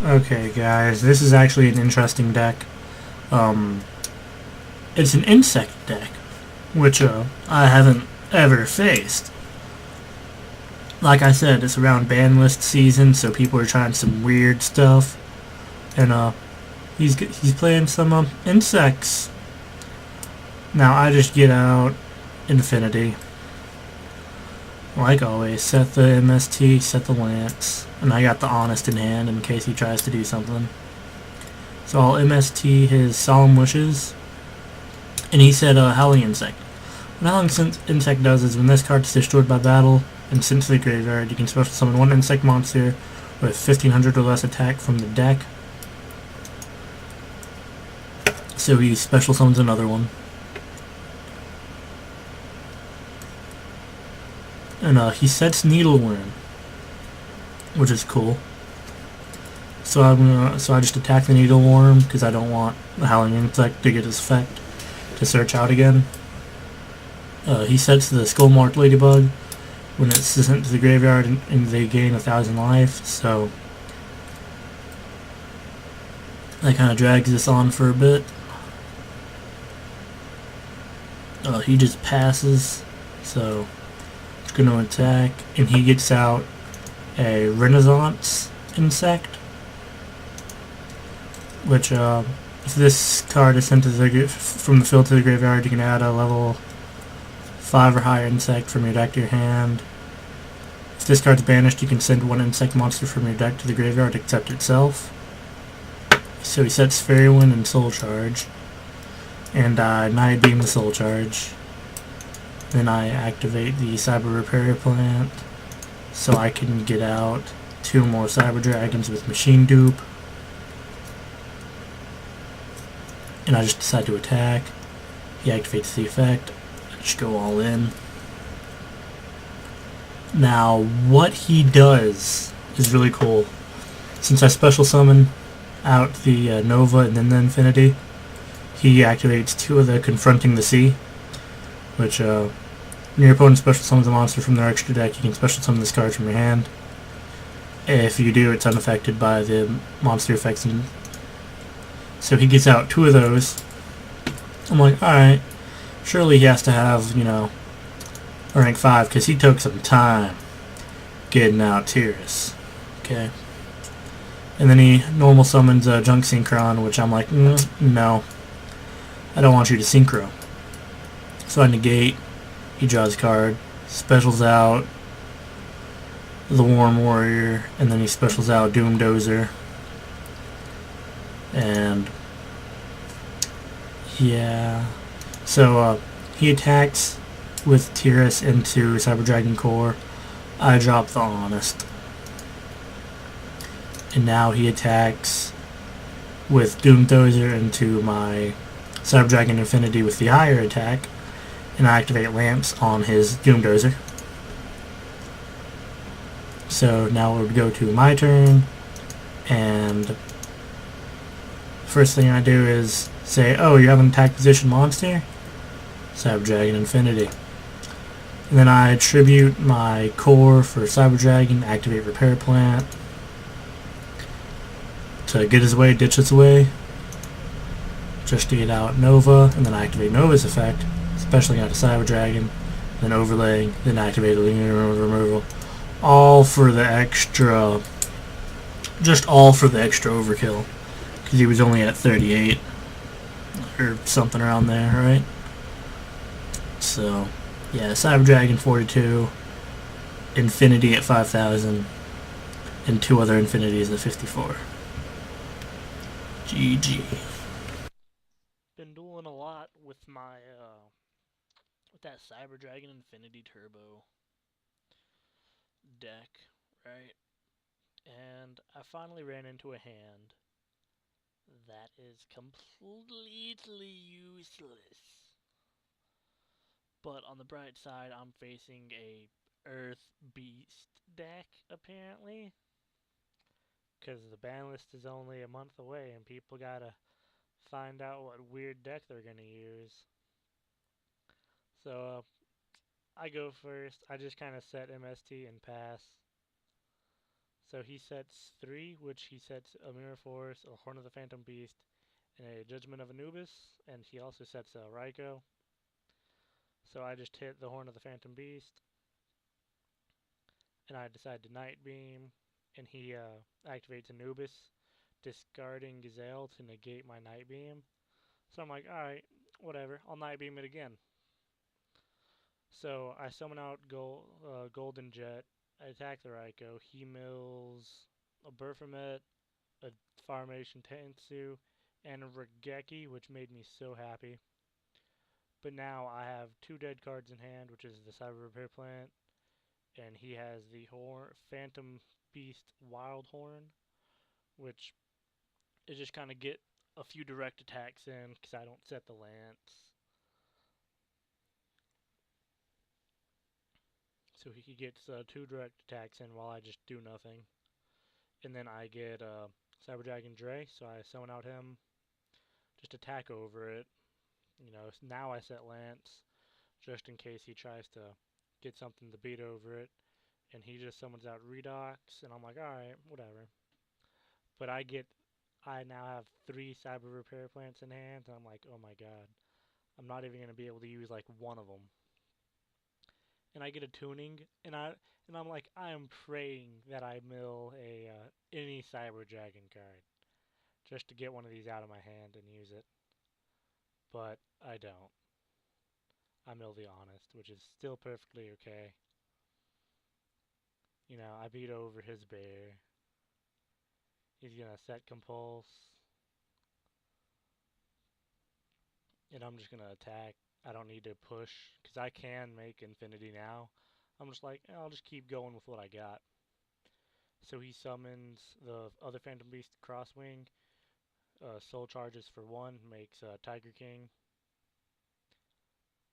Okay, guys, this is actually an interesting deck. Um, it's an insect deck, which I haven't ever faced. Like I said, it's around ban list season, so people are trying some weird stuff, and he's playing some insects. Now I just get out Infinity, like always. Set the MST, set the Lance, and I got the Honest in hand in case he tries to do something. So I'll MST his Solemn Wishes, and he said Howling Insect. What Howling Insect does is when this card is destroyed by battle and sent to the graveyard, you can special summon one insect monster with 1500 or less attack from the deck. So he special summons another one. And he sets Needleworm, which is cool. So I just attack the Needleworm because I don't want the Howling Insect to get his effect to search out again. He sets the Skullmarked Ladybug when it's sent to the graveyard and they gain 1,000 life, so that kind of drags this on for a bit. He just passes, so it's going to attack, and he gets out a Renaissance Insect, which if this card is sent to from the field to the graveyard, you can add a level 5 or higher insect from your deck to your hand. If this card's banished, you can send one insect monster from your deck to the graveyard except itself. So he sets Fairy Wind and Soul Charge, and I Night Beam the Soul Charge. Then I activate the Cyber Repair Plant so I can get out 2 more Cyber Dragons with Machine Dupe. And I just decide to attack. He activates the effect. I just go all in. Now, what he does is really cool. Since I special summon out the Nova and then the Infinity, he activates 2 of the Confronting the Sea, which when your opponent special summons a monster from their extra deck, you can special summon this card from your hand. If you do, it's unaffected by the monster effects. And so he gets out 2 of those. I'm like, alright, surely he has to have, a rank 5, because he took some time getting out Tiras. Okay. And then he normal summons Junk Synchron, which I'm like, no. I don't want you to Synchro. So I negate. He draws a card. Specials out the Warm Warrior. And then he specials out Doom Dozer. And yeah. So he attacks with Tiras into Cyber Dragon Core. I drop the Honest. And now he attacks with Doom Dozer into my Cyber Dragon Infinity with the higher attack. And I activate Lamps on his Doom Dozer. So now we'll go to my turn. And first thing I do is say, oh, you have an attack position monster? Cyber Dragon Infinity. And then I tribute my core for Cyber Dragon, activate Repair Plant to get his way, ditch his way, just to get out Nova, and then I activate Nova's effect, specialing out a Cyber Dragon, then overlaying, then activate Lunar Removal. All for the extra, just all for the extra overkill, because he was only at 38, or something around there, right? So, yeah, Cyber Dragon 42, Infinity at 5,000, and 2 other Infinities at 54. GG. Been doing a lot with my with that Cyber Dragon Infinity Turbo deck, right? And I finally ran into a hand that is completely useless. But on the bright side, I'm facing a Earth Beast deck, apparently. Because the ban list is only a month away and people gotta find out what weird deck they're gonna use. So I go first. I just kind of set MST and pass. So he sets 3, which he sets a Mirror Force, a Horn of the Phantom Beast, and a Judgment of Anubis, and he also sets a Raikou. So I just hit the Horn of the Phantom Beast, and I decide to Night Beam, and he activates Anubis, discarding Gazelle to negate my Night Beam. So I'm like, alright, whatever, I'll Night Beam it again. So I summon out Golden Jet, I attack the Raikou, he mills a Berfomet, a Farmation Tensu, and a Regeki, which made me so happy. But now I have 2 dead cards in hand, which is the Cyber Repair Plant, and he has the Phantom Beast Wild Horn, which is just kind of get a few direct attacks in because I don't set the Lance. So he gets 2 direct attacks in while I just do nothing. And then I get Cyber Dragon Dre, so I summon out him, just attack over it. You know, now I set Lance, just in case he tries to get something to beat over it. And he just summons out Redox, and I'm like, alright, whatever. But I now have 3 Cyber Repair Plants in hand, and I'm like, oh my god, I'm not even going to be able to use like one of them. And I get a tuning, and I'm like, I am praying that I mill a any Cyber Dragon card just to get one of these out of my hand and use it. But I don't. I mill the Honest, which is still perfectly okay. You know, I beat over his bear. He's gonna set Compulse, and I'm just gonna attack. I don't need to push, because I can make Infinity now. I'm just like, I'll just keep going with what I got. So he summons the other Phantom Beast Crosswing, Soul Charges for 1, makes Tiger King.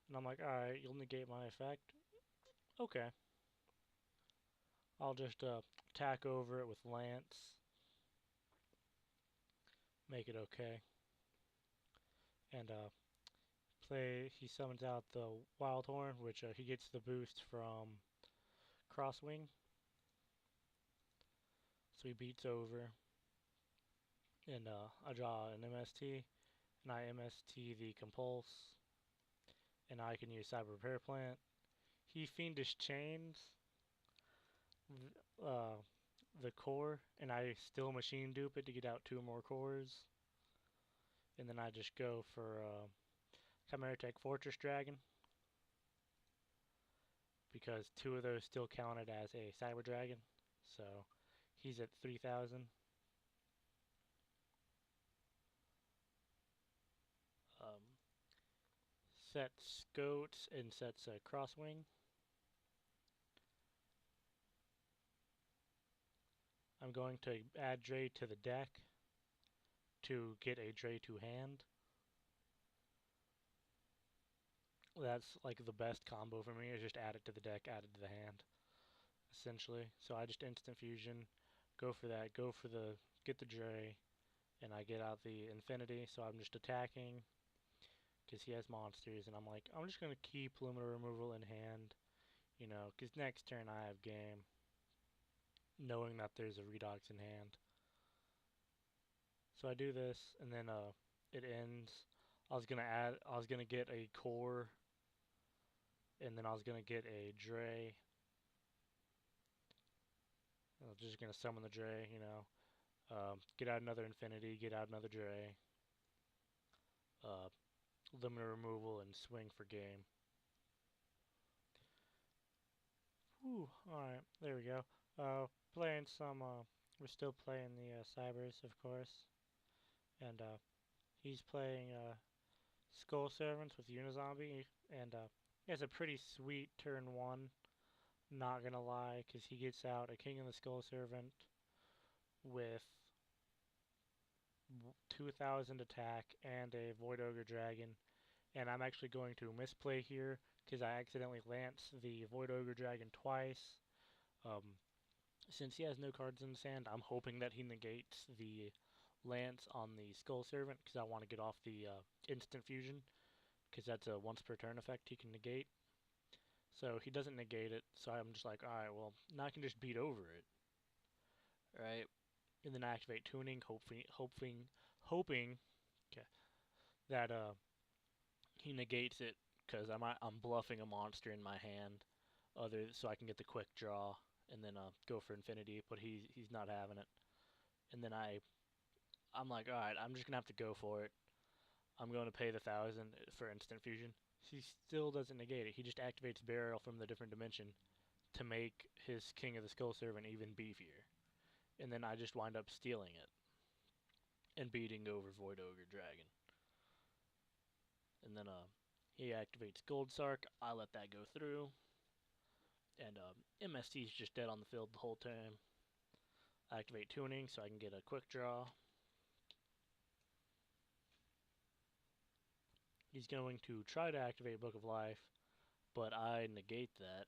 And I'm like, alright, you'll negate my effect? Okay. I'll just attack over it with Lance, make it okay. And he summons out the Wild Horn, which he gets the boost from Crosswing. So he beats over, and I draw an MST, and I MST the Compulse, and I can use Cyber Repair Plant. He Fiendish Chains uh, the core, and I still machine dupe it to get out 2 more cores. And then I just go for Chimera Tech Fortress Dragon, because 2 of those still counted as a Cyber Dragon. So he's at 3,000. Um, Sets Goats and sets Crosswing. I'm going to add Dre to the deck to get a Dre to hand. That's like the best combo for me, is just add it to the deck, add it to the hand, essentially. So I just instant fusion, go for that, get the Dre, and I get out the Infinity, so I'm just attacking, because he has monsters, and I'm like, I'm just going to keep Luminous Removal in hand, you know, because next turn I have game, knowing that there's a Redox in hand. So I do this, and then it ends. I was gonna get a core, and then I was gonna get a Dre. I was just gonna summon the Dre, you know. Get out another Infinity, get out another Dre. Uh, Limiter removal and swing for game. Whew, alright, there we go. Playing some, we're still playing the Cybers, of course. And he's playing Skull Servants with Unizombie, and he has a pretty sweet turn 1, not gonna lie, because he gets out a King of the Skull Servant with 2,000 attack and a Void Ogre Dragon, and I'm actually going to misplay here because I accidentally lance the Void Ogre Dragon twice. Since he has no cards in his hand, I'm hoping that he negates the lance on the Skull Servant, because I want to get off the instant fusion, because that's a once per turn effect he can negate. So he doesn't negate it, so I'm just like, alright, well, now I can just beat over it. right? And then activate tuning, hoping okay, that he negates it because I'm bluffing a monster in my hand, so I can get the quick draw and then go for infinity. But he's not having it. And then I'm like, all right, I'm just gonna have to go for it. I'm going to pay the 1,000 for instant fusion. He still doesn't negate it. He just activates burial from the different dimension to make his King of the Skull Servant even beefier. And then I just wind up stealing it and beating over Void Ogre Dragon. And then he activates Gold Sark. I let that go through. And MST's just dead on the field the whole time. I activate tuning so I can get a quick draw. He's going to try to activate Book of Life, but I negate that.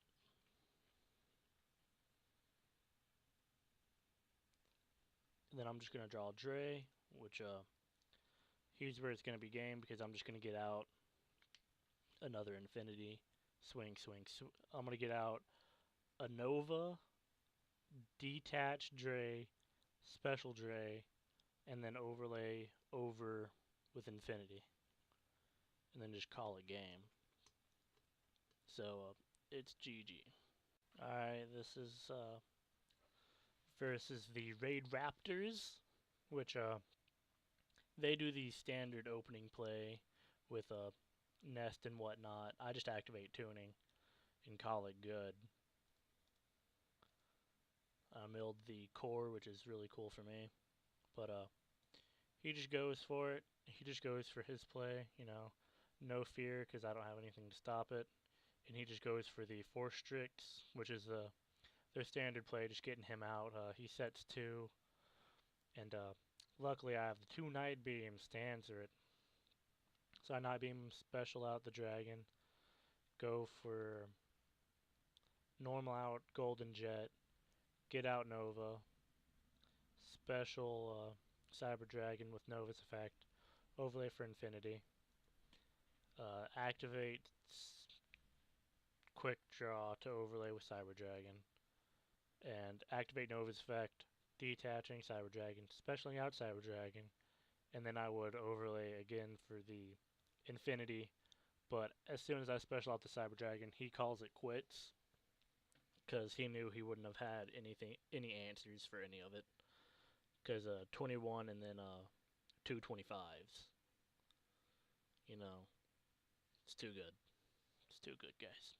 And then I'm just going to draw Dre, which here's where it's going to be game because I'm just going to get out another Infinity. Swing. I'm going to get out a Nova, Detached Dre, Special Dre, and then overlay over with Infinity. And then just call it game. So it's GG. Alright, this is versus the Raid Raptors, which they do the standard opening play with a nest and whatnot. I just activate tuning and call it good. I milled the core, which is really cool for me. But he just goes for it. He just goes for his play, no fear because I don't have anything to stop it. And he just goes for the Force Strix, which is their standard play, just getting him out. He sets 2, and luckily I have the 2 Night Beams to answer it. So I Night Beam special out the dragon, go for normal out Golden Jet, get out Nova, special Cyber Dragon with Nova's effect, overlay for Infinity, activate Quick Draw to overlay with Cyber Dragon, and activate Nova's effect, detaching Cyber Dragon, specialing out Cyber Dragon, and then I would overlay again for the Infinity. But as soon as I special out the Cyber Dragon, he calls it quits because he knew he wouldn't have had any answers for any of it. Because 21 and then 2 25s. You know, it's too good. It's too good, guys.